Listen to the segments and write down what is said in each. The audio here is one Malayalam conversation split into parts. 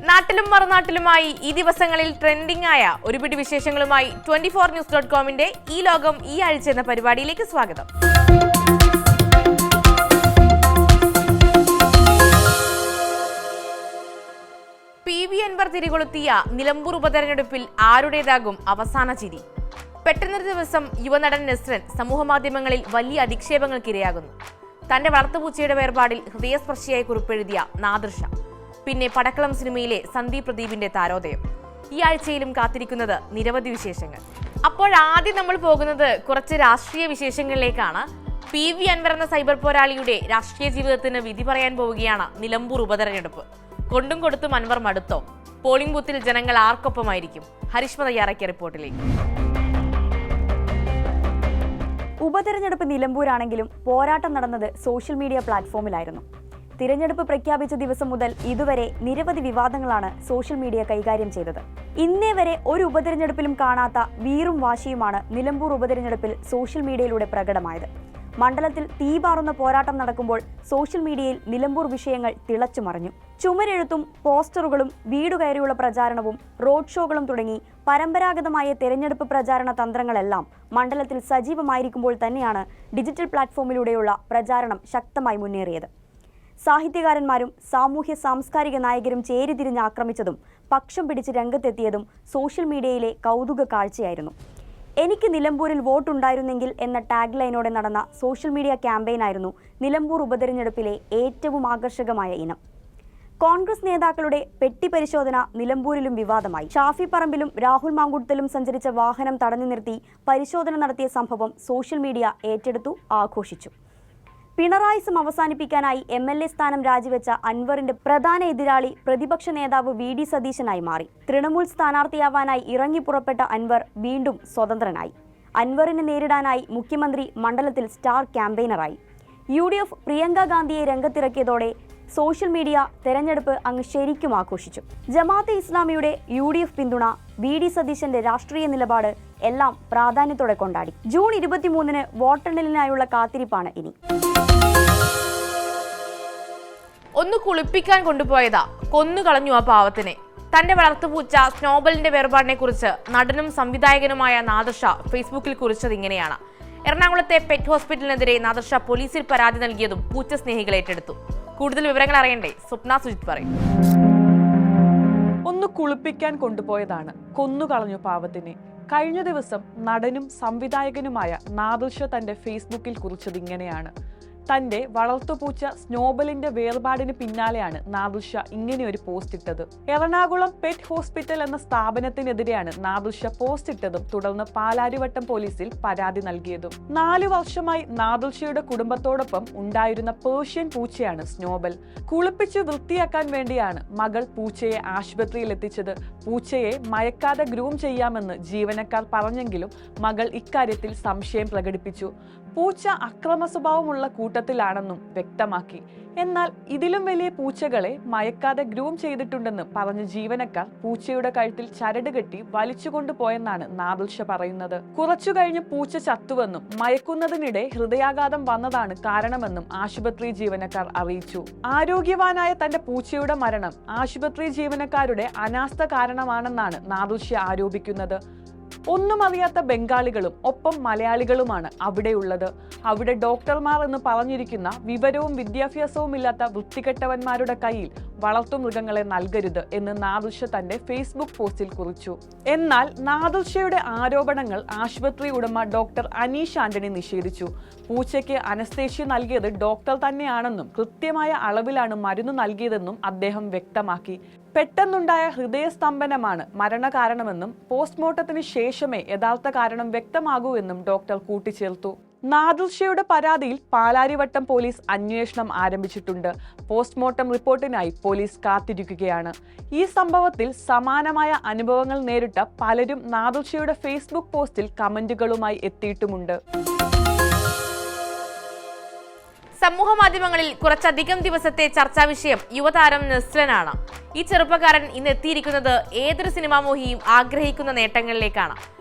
നാട്ടിലും മറുനാട്ടിലുമായി ഈ ദിവസങ്ങളിൽ ട്രെൻഡിംഗ് ആയ ഒരുപിടി വിശേഷങ്ങളുമായി 24news.comന്റെ ഈ ലോകം ഈ ആഴ്ച എന്ന പരിപാടിയിലേക്ക് സ്വാഗതം. PV അൻവർ തിരികൊളുത്തിയ നിലമ്പൂർ ഉപതെരഞ്ഞെടുപ്പിൽ ആരുടേതാകും അവസാന ചിരി? പെട്ടെന്നൊരു ദിവസം യുവനടൻ നസ്രൻ സമൂഹമാധ്യമങ്ങളിൽ വലിയ അധിക്ഷേപങ്ങൾക്കിരയാകുന്നു. തന്റെ വളർത്തുപൂച്ചയുടെ വേർപാടിൽ ഹൃദയസ്പർശിയായി കുറിപ്പെഴുതിയ നാദൃഷ, പിന്നെ പടക്കളം സിനിമയിലെ സന്ദീപ് പ്രദീപിന്റെ താരോദയം. ഈ ആഴ്ചയിലും കാത്തിരിക്കുന്നത് നിരവധി വിശേഷങ്ങൾ. അപ്പോൾ ആദ്യം നമ്മൾ പോകുന്നത് കുറച്ച് രാഷ്ട്രീയ വിശേഷങ്ങളിലേക്കാണ്. PV അൻവർ എന്ന സൈബർ പോരാളിയുടെ രാഷ്ട്രീയ ജീവിതത്തിന് വിധി പറയാൻ പോവുകയാണ് നിലമ്പൂർ ഉപതെരഞ്ഞെടുപ്പ്. കൊണ്ടും കൊടുത്തും അൻവർ മടുത്തോ? പോളിംഗ് ബൂത്തിൽ ജനങ്ങൾ ആർക്കൊപ്പമായിരിക്കും? ഹരിഷ്മ തയ്യാറാക്കിയ റിപ്പോർട്ടിലേക്ക്. ഉപതെരഞ്ഞെടുപ്പ് നിലമ്പൂരാണെങ്കിലും പോരാട്ടം നടന്നത് സോഷ്യൽ മീഡിയ പ്ലാറ്റ്ഫോമിലായിരുന്നു. തിരഞ്ഞെടുപ്പ് പ്രഖ്യാപിച്ച ദിവസം മുതൽ ഇതുവരെ നിരവധി വിവാദങ്ങളാണ് സോഷ്യൽ മീഡിയ കൈകാര്യം ചെയ്തത്. ഇന്നേ വരെ ഒരു ഉപതെരഞ്ഞെടുപ്പിലും കാണാത്ത വീറും വാശിയുമാണ് നിലമ്പൂർ ഉപതെരഞ്ഞെടുപ്പിൽ സോഷ്യൽ മീഡിയയിലൂടെ പ്രകടമായത്. മണ്ഡലത്തിൽ തീപാറുന്ന പോരാട്ടം നടക്കുമ്പോൾ സോഷ്യൽ മീഡിയയിൽ നിലമ്പൂർ വിഷയങ്ങൾ തിളച്ചുമറിഞ്ഞു. ചുമരെഴുത്തും പോസ്റ്ററുകളും വീടുകയറിയുള്ള പ്രചാരണവും റോഡ് ഷോകളും തുടങ്ങി പരമ്പരാഗതമായ തെരഞ്ഞെടുപ്പ് പ്രചാരണ തന്ത്രങ്ങളെല്ലാം മണ്ഡലത്തിൽ സജീവമായിരിക്കുമ്പോൾ തന്നെയാണ് ഡിജിറ്റൽ പ്ലാറ്റ്ഫോമിലൂടെയുള്ള പ്രചാരണം ശക്തമായി മുന്നേറിയത്. സാഹിത്യകാരന്മാരും സാമൂഹ്യ സാംസ്കാരിക നായകരും ചേരിതിരിഞ്ഞ് ആക്രമിച്ചതും പക്ഷം പിടിച്ച് രംഗത്തെത്തിയതും സോഷ്യൽ മീഡിയയിലെ കൗതുക കാഴ്ചയായിരുന്നു. എനിക്ക് നിലമ്പൂരിൽ വോട്ടുണ്ടായിരുന്നെങ്കിൽ എന്ന ടാഗ് ലൈനോടെ നടന്ന സോഷ്യൽ മീഡിയ ക്യാമ്പയിനായിരുന്നു നിലമ്പൂർ ഉപതെരഞ്ഞെടുപ്പിലെ ഏറ്റവും ആകർഷകമായ ഇനം. കോൺഗ്രസ് നേതാക്കളുടെ പെട്ടി പരിശോധന നിലമ്പൂരിലും വിവാദമായി. ഷാഫി പറമ്പിലും രാഹുൽ മാങ്കുട്ടത്തിലും സഞ്ചരിച്ച വാഹനം തടഞ്ഞു നിർത്തി പരിശോധന നടത്തിയ സംഭവം സോഷ്യൽ മീഡിയ ഏറ്റെടുത്തു, ആഘോഷിച്ചു. പിണറായിസം അവസാനിപ്പിക്കാനായി MLA സ്ഥാനം രാജിവെച്ച അൻവറിന്റെ പ്രധാന എതിരാളി പ്രതിപക്ഷ നേതാവ് VD സതീശനായി മാറി. തൃണമൂൽ സ്ഥാനാർത്ഥിയാവാനായി ഇറങ്ങി പുറപ്പെട്ട അൻവർ വീണ്ടും സ്വതന്ത്രനായി. അൻവറിനെ നേരിടാനായി മുഖ്യമന്ത്രി മണ്ഡലത്തിൽ സ്റ്റാർ ക്യാമ്പയിനറായി. UDF പ്രിയങ്ക ഗാന്ധിയെ രംഗത്തിറക്കിയതോടെ സോഷ്യൽ മീഡിയ തെരഞ്ഞെടുപ്പ് അങ്ങ് ശരിക്കും ആഘോഷിച്ചു. ജമാഅത്തെ ഇസ്ലാമിയുടെ UDF പിന്തുണ, VD സതീശന്റെ രാഷ്ട്രീയ നിലപാട് എല്ലാം പ്രാധാന്യത്തോടെ കൊണ്ടാടി. ജൂൺ 23-ന് വോട്ടെണ്ണലിനായുള്ള കാത്തിരിപ്പാണ് ഇനി. ഒന്ന് കുളിപ്പിക്കാൻ കൊണ്ടുപോയതാ, കൊന്നുകളഞ്ഞു ആ പാവത്തിനെ. തന്റെ വളർത്തുപൂച്ച സ്നോബലിന്റെ വേർപാടിനെ കുറിച്ച് നടനും സംവിധായകനുമായ നാദൃഷ ഫേസ്ബുക്കിൽ കുറിച്ചത് ഇങ്ങനെയാണ്. എറണാകുളത്തെ പെറ്റ് ഹോസ്പിറ്റലിനെതിരെ നാദൃഷ പോലീസിൽ പരാതി നൽകിയതും പൂച്ച സ്നേഹികൾ ഏറ്റെടുത്തു. കൂടുതൽ വിവരങ്ങൾ അറിയണ്ടേ? സ്വപ്ന സുജിത് പറയും. ഒന്ന് കുളിപ്പിക്കാൻ കൊണ്ടുപോയതാണ്, കൊന്നുകളഞ്ഞു പാവത്തിനെ. കഴിഞ്ഞ ദിവസം നടനും സംവിധായകനുമായ നാദൃഷ തന്റെ ഫേസ്ബുക്കിൽ കുറിച്ചത് ഇങ്ങനെയാണ്. തന്റെ വളർത്തുപൂച്ച സ്നോബലിന്റെ വേർപാടിന് പിന്നാലെയാണ് നാദൃഷ ഇങ്ങനെ ഒരു പോസ്റ്റ് ഇട്ടത്. എറണാകുളം പെറ്റ് ഹോസ്പിറ്റൽ എന്ന സ്ഥാപനത്തിനെതിരെയാണ് നാദൃഷ പോസ്റ്റ് ഇട്ടതും തുടർന്ന് പാലാരിവട്ടം പോലീസിൽ പരാതി നൽകിയതും. 4 വർഷമായി നാദൃഷയുടെ കുടുംബത്തോടൊപ്പം ഉണ്ടായിരുന്ന പേർഷ്യൻ പൂച്ചയാണ് സ്നോബൽ. കുളിപ്പിച്ച് വൃത്തിയാക്കാൻ വേണ്ടിയാണ് മകൾ പൂച്ചയെ ആശുപത്രിയിൽ എത്തിച്ചത്. പൂച്ചയെ മയക്കാതെ ഗ്രൂം ചെയ്യാമെന്ന് ജീവനക്കാർ പറഞ്ഞെങ്കിലും മകൾ ഇക്കാര്യത്തിൽ സംശയം പ്രകടിപ്പിച്ചു. പൂച്ച അക്രമ സ്വഭാവമുള്ള കൂട്ടത്തിലാണെന്നും വ്യക്തമാക്കി. എന്നാൽ ഇതിലും വലിയ പൂച്ചകളെ മയക്കാതെ ഗ്രൂം ചെയ്തിട്ടുണ്ടെന്ന് പറഞ്ഞ ജീവനക്കാർ പൂച്ചയുടെ കഴുത്തിൽ ചരട് കെട്ടി വലിച്ചുകൊണ്ടുപോയെന്നാണ് നാദൃഷ പറയുന്നത്. കുറച്ചു കഴിഞ്ഞ് പൂച്ച ചത്തുവെന്നും മയക്കുന്നതിനിടെ ഹൃദയാഘാതം വന്നതാണ് കാരണമെന്നും ആശുപത്രി ജീവനക്കാർ അറിയിച്ചു. ആരോഗ്യവാനായ തന്റെ പൂച്ചയുടെ മരണം ആശുപത്രി ജീവനക്കാരുടെ അനാസ്ഥ കാരണമാണെന്നാണ് നാദൃഷ ആരോപിക്കുന്നത്. ഒന്നും അറിയാത്ത ബംഗാളികളും ഒപ്പം മലയാളികളുമാണ് അവിടെയുള്ളത്. അവിടെ ഡോക്ടർമാർ എന്ന് പറഞ്ഞിരിക്കുന്ന വിവരവും വിദ്യാഭ്യാസവും ഇല്ലാത്ത വൃത്തികെട്ടവന്മാരുടെ കയ്യിൽ വളർത്തുമൃഗങ്ങളെ നൽകരുത് എന്ന് നാദൃഷ തന്റെ ഫേസ്ബുക്ക് പോസ്റ്റിൽ കുറിച്ചു. എന്നാൽ നാദൃഷയുടെ ആരോപണങ്ങൾ ആശുപത്രി ഉടമ ഡോക്ടർ അനീഷ് ആന്റണി നിഷേധിച്ചു. പൂച്ചയ്ക്ക് അനസ്തേഷ്യ നൽകിയത് ഡോക്ടർ തന്നെയാണെന്നും കൃത്യമായ അളവിലാണ് മരുന്ന് നൽകിയതെന്നും അദ്ദേഹം വ്യക്തമാക്കി. പെട്ടെന്നുണ്ടായ ഹൃദയസ്തംഭനമാണ് മരണകാരണമെന്നും പോസ്റ്റ്മോർട്ടത്തിന് ശേഷമേ യഥാർത്ഥ കാരണം വ്യക്തമാകൂ എന്നും ഡോക്ടർ കൂട്ടിച്ചേർത്തു. നാദൃഷയുടെ പരാതിയിൽ പാലാരിവട്ടം പോലീസ് അന്വേഷണം ആരംഭിച്ചിട്ടുണ്ട്. പോസ്റ്റ്മോർട്ടം റിപ്പോർട്ടിനായി പോലീസ് കാത്തിരിക്കുകയാണ്. ഈ സംഭവത്തിൽ സമാനമായ അനുഭവങ്ങൾ നേരിട്ട പലരും നാദൃഷയുടെ ഫേസ്ബുക്ക് പോസ്റ്റിൽ കമന്റുകളുമായി എത്തിയിട്ടുമുണ്ട്. സമൂഹ മാധ്യമങ്ങളിൽ കുറച്ചധികം ദിവസത്തെ ചർച്ചാ വിഷയം യുവതാരം നസ്രനാണ്. ഈ ചെറുപ്പക്കാരൻ ഇന്ന് എത്തിയിരിക്കുന്നത് ഏതൊരു സിനിമാമോഹിയും ആഗ്രഹിക്കുന്ന നേട്ടങ്ങളിലേക്കാണ്.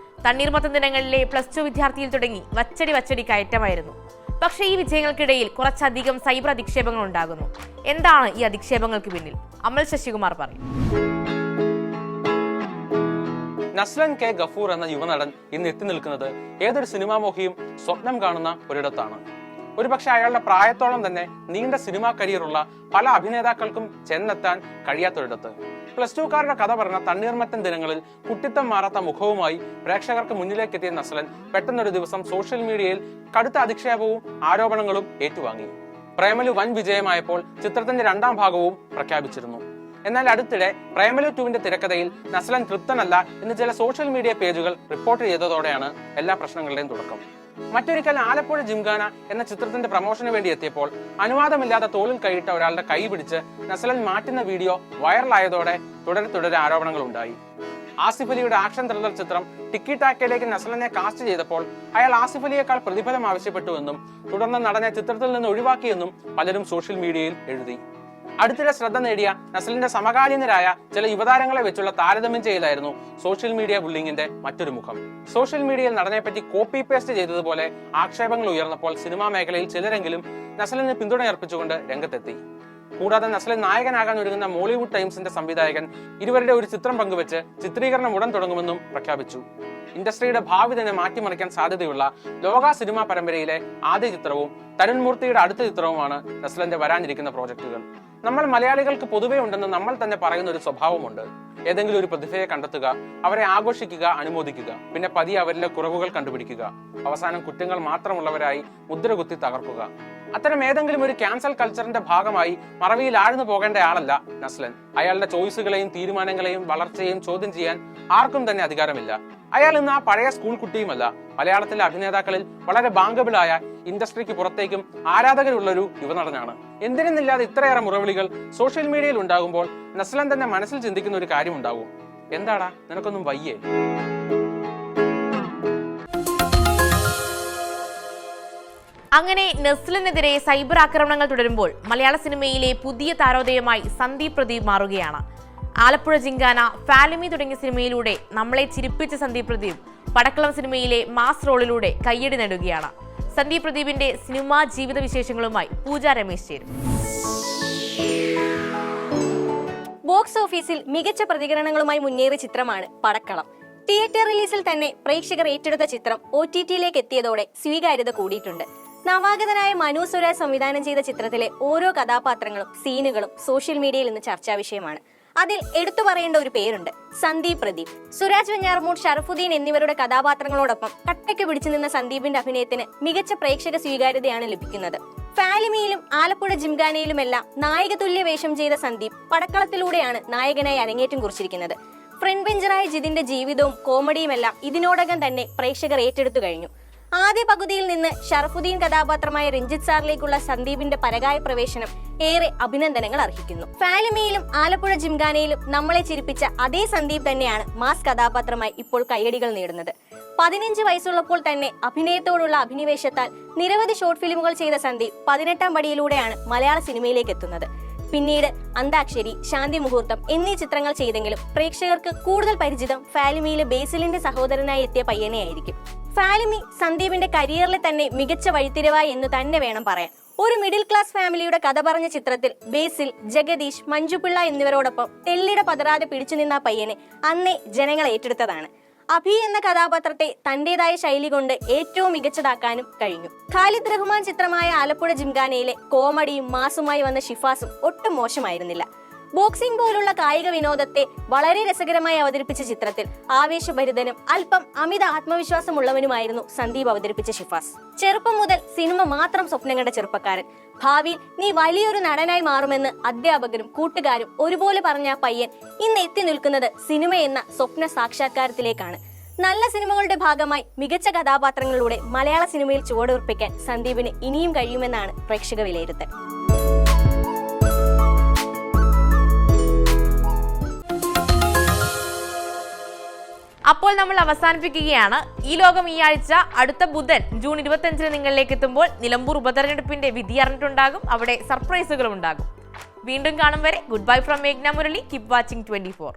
തണ്ണീർമത്തൻ ദിനങ്ങളിലെ +2 വിദ്യാർത്ഥിയിൽ തുടങ്ങി വച്ചടി കയറ്റമായിരുന്നു. പക്ഷേ ഈ വിജയങ്ങൾക്കിടയിൽ കുറച്ചധികം സൈബർ അധിക്ഷേപങ്ങൾ ഉണ്ടാകുന്നു. എന്താണ് ഈ അധിക്ഷേപങ്ങൾക്ക് പിന്നിൽ? അമൽ ശശികുമാർ പറയും. നസ്ലൻ കെ ഗഫൂർ എന്ന യുവനടൻ ഇന്ന് എത്തി നിൽക്കുന്നത് ഏതൊരു സിനിമാമോഹിയും സ്വപ്നം കാണുന്ന ഒരിടത്താണ്. ഒരുപക്ഷെ അയാളുടെ പ്രായത്തോളം തന്നെ നീണ്ട സിനിമാ കരിയറുള്ള പല അഭിനേതാക്കൾക്കും ചെന്നെത്താൻ കഴിയാത്തൊരിടത്ത്. +2കാരുടെ കഥ പറഞ്ഞ തണ്ണീർമത്തൻ ദിനങ്ങളിൽ കുട്ടിത്തം മാറാത്ത മുഖവുമായി പ്രേക്ഷകർക്ക് മുന്നിലേക്ക് എത്തിയ നസ്ലൻ പെട്ടെന്നൊരു ദിവസം സോഷ്യൽ മീഡിയയിൽ കടുത്ത അധിക്ഷേപവും ആരോപണങ്ങളും ഏറ്റുവാങ്ങി. പ്രേമലു വൻ വിജയമായപ്പോൾ ചിത്രത്തിന്റെ 2ാം ഭാഗവും പ്രഖ്യാപിച്ചിരുന്നു. എന്നാൽ അടുത്തിടെ പ്രേമലു 2വിന്റെ തിരക്കഥയിൽ നസ്ലൻ തൃപ്തനല്ല എന്ന് ചില സോഷ്യൽ മീഡിയ പേജുകൾ റിപ്പോർട്ട് ചെയ്തതോടെയാണ് എല്ലാ പ്രശ്നങ്ങളുടെയും തുടക്കം. മറ്റൊരിക്കൽ ആലപ്പുഴ ജിംഖാന എന്ന ചിത്രത്തിന്റെ പ്രമോഷന് വേണ്ടി എത്തിയപ്പോൾ അനുവാദമില്ലാതെ തോളിൽ കൈയിട്ട ഒരാളുടെ കൈ പിടിച്ച് നസ്ലൻ മാറ്റുന്ന വീഡിയോ വൈറലായതോടെ തുടരെ ആരോപണങ്ങൾ ഉണ്ടായി. ആസിഫ് അലിയുടെ ആക്ഷൻ ത്രില്ലർ ചിത്രം ടിക്കി ടാക്കയിലേക്ക് നസ്ലനെ കാസ്റ്റ് ചെയ്തപ്പോൾ അയാൾ ആസിഫ് അലിയേക്കാൾ പ്രതിഫലം ആവശ്യപ്പെട്ടുവെന്നും തുടർന്ന് നടനെ ചിത്രത്തിൽ നിന്ന് ഒഴിവാക്കിയെന്നും പലരും സോഷ്യൽ മീഡിയയിൽ എഴുതി. അടുത്തിടെ ശ്രദ്ധ നേടിയ നസ്ലിന്റെ സമകാലീനരായ ചില യുവതാരങ്ങളെ വെച്ചുള്ള താരതമ്യം ചെയ്യലായിരുന്നു സോഷ്യൽ മീഡിയ ബുള്ളിങ്ങിന്റെ മറ്റൊരു മുഖം. സോഷ്യൽ മീഡിയയിൽ നടനെപ്പറ്റി കോപ്പി പേസ്റ്റ് ചെയ്തതുപോലെ ആക്ഷേപങ്ങൾ ഉയർന്നപ്പോൾ സിനിമാ മേഖലയിൽ ചിലരെങ്കിലും നസ്ലിന് പിന്തുണയർപ്പിച്ചുകൊണ്ട് രംഗത്തെത്തി. കൂടാതെ നസ്ലിൻ നായകനാകാൻ ഒരുങ്ങുന്ന മോളിവുഡ് ടൈംസിന്റെ സംവിധായകൻ ഇരുവരുടെ ഒരു ചിത്രം പങ്കുവെച്ച് ചിത്രീകരണം ഉടൻ തുടങ്ങുമെന്നും പ്രഖ്യാപിച്ചു. ഇൻഡസ്ട്രിയുടെ ഭാവി തന്നെ മാറ്റിമറിക്കാൻ സാധ്യതയുള്ള ലോക സിനിമാ പരമ്പരയിലെ ആദ്യ ചിത്രവും തരുൺ മൂർത്തിയുടെ അടുത്ത ചിത്രവുമാണ് നസ്ലന്റെ വരാനിരിക്കുന്ന പ്രോജക്റ്റുകൾ. നമ്മൾ മലയാളികൾക്ക് പൊതുവെ ഉണ്ടെന്ന് നമ്മൾ തന്നെ പറയുന്ന ഒരു സ്വഭാവമുണ്ട്. ഏതെങ്കിലും ഒരു പ്രതിഭയെ കണ്ടെത്തുക, അവരെ ആഘോഷിക്കുക, അനുമോദിക്കുക, പിന്നെ പതിയെ അവരിലെ കുറവുകൾ കണ്ടുപിടിക്കുക, അവസാനം കുറ്റങ്ങൾ മാത്രമുള്ളവരായി മുദ്രകുത്തി തകർക്കുക. അത്തരം ഏതെങ്കിലും ഒരു ക്യാൻസൽ കൾച്ചറിന്റെ ഭാഗമായി മറവിയിൽ ആഴ്ന്നു പോകേണ്ട ആളല്ല നസ്ലൻ. അയാളുടെ ചോയ്സുകളെയും തീരുമാനങ്ങളെയും വളർച്ചയെയും ചോദ്യം ചെയ്യാൻ ആർക്കും തന്നെ അധികാരമില്ല. അയാൾ ഇന്ന് ആ പഴയ സ്കൂൾ കുട്ടിയുമല്ല. മലയാളത്തിലെ അഭിനേതാക്കളിൽ വളരെ ബാങ്കബിളായ, ഇൻഡസ്ട്രിക്ക് പുറത്തേക്കും ആരാധകരുള്ളൊരു യുവനടനാണ്. എന്തിനെന്നില്ലാതെ ഇത്രയേറെ മുറവിളികൾ സോഷ്യൽ മീഡിയയിൽ ഉണ്ടാകുമ്പോൾ നസ്ലൻ തന്നെ മനസ്സിൽ ചിന്തിക്കുന്ന ഒരു കാര്യം ഉണ്ടാകും. എന്താടാ, നിനക്കൊന്നും വയ്യേ? അങ്ങനെ നസ്ലിനെതിരെ സൈബർ ആക്രമണങ്ങൾ തുടരുമ്പോൾ മലയാള സിനിമയിലെ പുതിയ താരോദയമായി സന്ദീപ് പ്രദീപ് മാറുകയാണ്. ആലപ്പുഴ ജിംഖാന, ഫാലിമി തുടങ്ങിയ സിനിമയിലൂടെ നമ്മളെ ചിരിപ്പിച്ച സന്ദീപ് പ്രദീപ് പടക്കളം സിനിമയിലെ മാസ് റോളിലൂടെ കയ്യടി നേടുകയാണ്. സന്ദീപ് പ്രദീപിന്റെ സിനിമാ ജീവിത വിശേഷങ്ങളുമായി പൂജ രമേശ് ചേരും. ബോക്സ് ഓഫീസിൽ മികച്ച പ്രതികരണങ്ങളുമായി മുന്നേറിയ ചിത്രമാണ് പടക്കളം. തിയേറ്റർ റിലീസിൽ തന്നെ പ്രേക്ഷകർ ഏറ്റെടുത്ത ചിത്രം OTT-യിലേക്ക് എത്തിയതോടെ സ്വീകാര്യത കൂടിയിട്ടുണ്ട്. നവാഗതനായ മനു സ്വരാജ് സംവിധാനം ചെയ്ത ചിത്രത്തിലെ ഓരോ കഥാപാത്രങ്ങളും സീനുകളും സോഷ്യൽ മീഡിയയിൽ ഇന്ന് ചർച്ചാ വിഷയമാണ്. അതിൽ എടുത്തു പറയേണ്ട ഒരു പേരുണ്ട്, സന്ദീപ് പ്രദീപ്. സുരാജ് വെഞ്ഞാറമൂട്, ഷറഫുദ്ദീൻ എന്നിവരുടെ കഥാപാത്രങ്ങളോടൊപ്പം കട്ടയ്ക്ക് പിടിച്ചു നിന്ന സന്ദീപിന്റെ അഭിനയത്തിന് മികച്ച പ്രേക്ഷക സ്വീകാര്യതയാണ് ലഭിക്കുന്നത്. ഫാലിമിയിലും ആലപ്പുഴ ജിംഖാനയിലുമെല്ലാം നായകതുല്യ വേഷം ചെയ്ത സന്ദീപ് പടക്കളത്തിലൂടെയാണ് നായകനായി അരങ്ങേറ്റം കുറിച്ചിരിക്കുന്നത്. ഫ്രണ്ട് ബെഞ്ചറായ ജിതിന്റെ ജീവിതവും കോമഡിയുമെല്ലാം ഇതിനോടകം തന്നെ പ്രേക്ഷകർ ഏറ്റെടുത്തു കഴിഞ്ഞു. ആദ്യ പകുതിയിൽ നിന്ന് ഷറഫുദ്ദീൻ കഥാപാത്രമായ രഞ്ജിത്ത് സാറിലേക്കുള്ള സന്ദീപിന്റെ പരകായ പ്രവേശനം ഏറെ അഭിനന്ദനങ്ങൾ അർഹിക്കുന്നു. ഫാലിമിയിലും ആലപ്പുഴ ജിംഖാനയിലും നമ്മളെ ചിരിപ്പിച്ച അതേ സന്ദീപ് തന്നെയാണ് മാസ് കഥാപാത്രമായി ഇപ്പോൾ കയ്യടികൾ നേടുന്നത്. 15 വയസ്സുള്ളപ്പോൾ തന്നെ അഭിനയത്തോടുള്ള അഭിനിവേശത്താൽ നിരവധി ഷോർട്ട് ഫിലിമുകൾ ചെയ്ത സന്ദീപ് 18ാം പടിയിലൂടെയാണ് മലയാള സിനിമയിലേക്ക് എത്തുന്നത്. പിന്നീട് അന്താക്ഷരി, ശാന്തി മുഹൂർത്തം എന്നീ ചിത്രങ്ങൾ ചെയ്തെങ്കിലും പ്രേക്ഷകർക്ക് കൂടുതൽ പരിചിതം ഫാലിമിയിലെ ബേസിലിന്റെ സഹോദരനായി എത്തിയ പയ്യനെയായിരിക്കും. ഫാലിമി സന്ദീപിന്റെ കരിയറിലെ തന്നെ മികച്ച വഴിത്തിരിവായി എന്ന് തന്നെ വേണം പറയാൻ. ഒരു മിഡിൽ ക്ലാസ് ഫാമിലിയുടെ കഥ പറഞ്ഞ ചിത്രത്തിൽ ബേസിൽ, ജഗദീഷ്, മഞ്ജുപിള്ള എന്നിവരോടൊപ്പം തെല്ലിട പതറാതെ പിടിച്ചു നിന്ന പയ്യനെ അന്നേ ജനങ്ങൾ ഏറ്റെടുത്തതാണ്. അഭി എന്ന കഥാപാത്രത്തെ തന്റേതായ ശൈലി കൊണ്ട് ഏറ്റവും മികച്ചതാക്കാനും കഴിഞ്ഞു. ഖാലിദ് റഹ്മാൻ ചിത്രമായ ആലപ്പുഴ ജിംഖാനയിലെ കോമഡിയും മാസുമായി വന്ന ഷിഫാസും ഒട്ടും മോശമായിരുന്നില്ല. ബോക്സിംഗ് പോലുള്ള കായിക വിനോദത്തെ വളരെ രസകരമായി അവതരിപ്പിച്ച ചിത്രത്തിൽ ആവേശഭരിതനും അല്പം അമിത ആത്മവിശ്വാസമുള്ളവനുമായിരുന്നു സന്ദീപ് അവതരിപ്പിച്ച ഷിഫാസ്. ചെറുപ്പം മുതൽ സിനിമ മാത്രം സ്വപ്നം കണ്ട ചെറുപ്പക്കാരൻ, ഭാവിയിൽ നീ വലിയൊരു നടനായി മാറുമെന്ന് അധ്യാപകരും കൂട്ടുകാരും ഒരുപോലെ പറഞ്ഞ പയ്യൻ ഇന്ന് എത്തി നിൽക്കുന്നത് സിനിമ എന്ന സ്വപ്ന സാക്ഷാത്കാരത്തിലേക്കാണ്. നല്ല സിനിമകളുടെ ഭാഗമായി മികച്ച കഥാപാത്രങ്ങളിലൂടെ മലയാള സിനിമയിൽ ചുവടുറപ്പിക്കാൻ സന്ദീപിന് ഇനിയും കഴിയുമെന്നാണ് പ്രേക്ഷക വിലയിരുത്തൽ. അപ്പോൾ നമ്മൾ അവസാനിപ്പിക്കുകയാണ്. ഈ ലോകം ഈ ആഴ്ച അടുത്ത ബുധൻ ജൂൺ 25 നിങ്ങളിലേക്ക് എത്തുമ്പോൾ നിലമ്പൂർ ഉപതെരഞ്ഞെടുപ്പിന്റെ വിധി അറിഞ്ഞിട്ടുണ്ടാകും. അവിടെ സർപ്രൈസുകളും ഉണ്ടാകും. വീണ്ടും കാണും വരെ ഗുഡ് ബൈ ഫ്രം മേഘ്ന മുരളി. Keep watching 24.